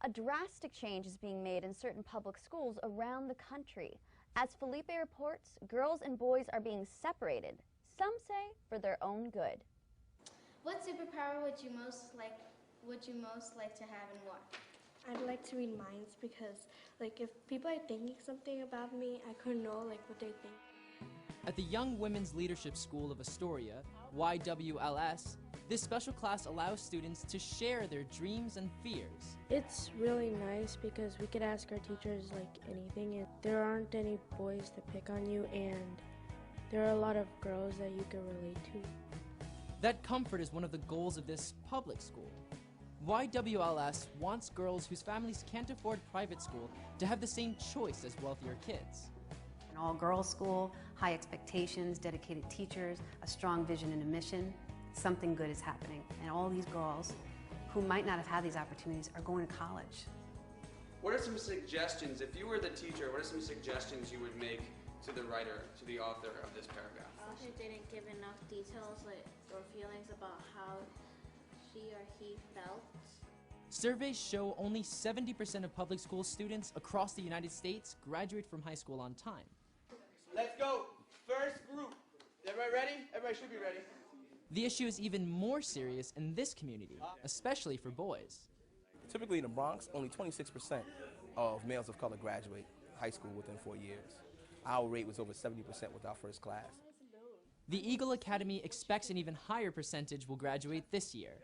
A drastic change is being made in certain public schools around the country. As Felipe reports, girls and boys are being separated, some say for their own good. What superpower would you most like to have, and why? I'd like to read minds because, if people are thinking something about me, I could know, what they think. At the Young Women's Leadership School of Astoria, YWLS, this special class allows students to share their dreams and fears. It's really nice because we could ask our teachers, anything, and there aren't any boys to pick on you, and there are a lot of girls that you can relate to. That comfort is one of the goals of this public school. YWLS wants girls whose families can't afford private school to have the same choice as wealthier kids. An all-girls school, high expectations, dedicated teachers, a strong vision and a mission. Something good is happening, and all these girls who might not have had these opportunities are going to college. What are some suggestions, if you were the teacher, what are some suggestions you would make to the writer, to the author of this paragraph? She didn't give enough details or feelings about how she or he felt. Surveys show only 70% of public school students across the United States graduate from high school on time. Let's go. First group. Everybody ready? Everybody should be ready. The issue is even more serious in this community, especially for boys. Typically in the Bronx, only 26% of males of color graduate high school within 4 years. Our rate was over 70% with our first class. The Eagle Academy expects an even higher percentage will graduate this year.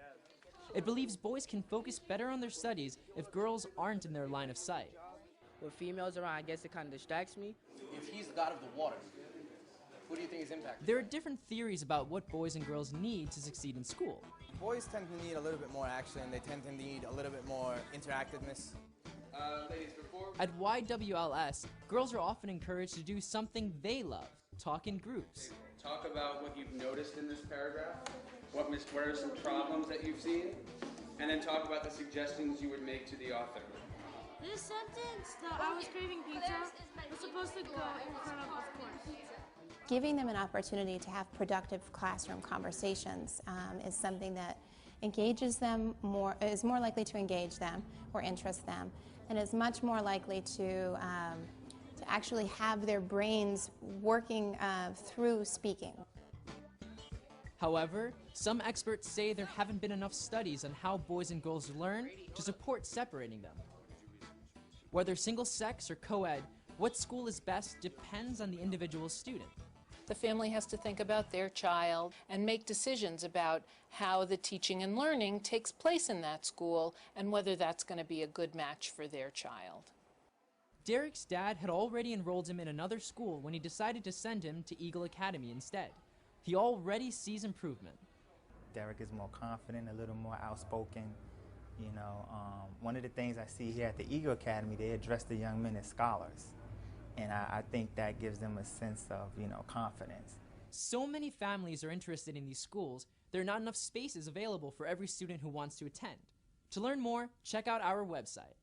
It believes boys can focus better on their studies if girls aren't in their line of sight. With females around, I guess it kind of distracts me. If he's the god of the water, who do you think is impacted? There are different theories about what boys and girls need to succeed in school. Boys tend to need a little bit more action. They tend to need a little bit more interactiveness. Ladies, before... At YWLS, girls are often encouraged to do something they love, talk in groups. Talk about what you've noticed in this paragraph. What are some problems that you've seen? And then talk about the suggestions you would make to the author. This sentence, the I was craving pizza, was supposed to go in front of course. Giving them an opportunity to have productive classroom conversations is something that engages them more, is more likely to engage them or interest them, and is much more likely to actually have their brains working through speaking. However, some experts say there haven't been enough studies on how boys and girls learn to support separating them. Whether single-sex or co-ed, what school is best depends on the individual student. The family has to think about their child and make decisions about how the teaching and learning takes place in that school and whether that's going to be a good match for their child. Derek's dad had already enrolled him in another school when he decided to send him to Eagle Academy instead. He already sees improvement. Derek is more confident, a little more outspoken. You know, one of the things I see here at the Eagle Academy, they address the young men as scholars. And I think that gives them a sense of, confidence. So many families are interested in these schools, there are not enough spaces available for every student who wants to attend. To learn more, check out our website.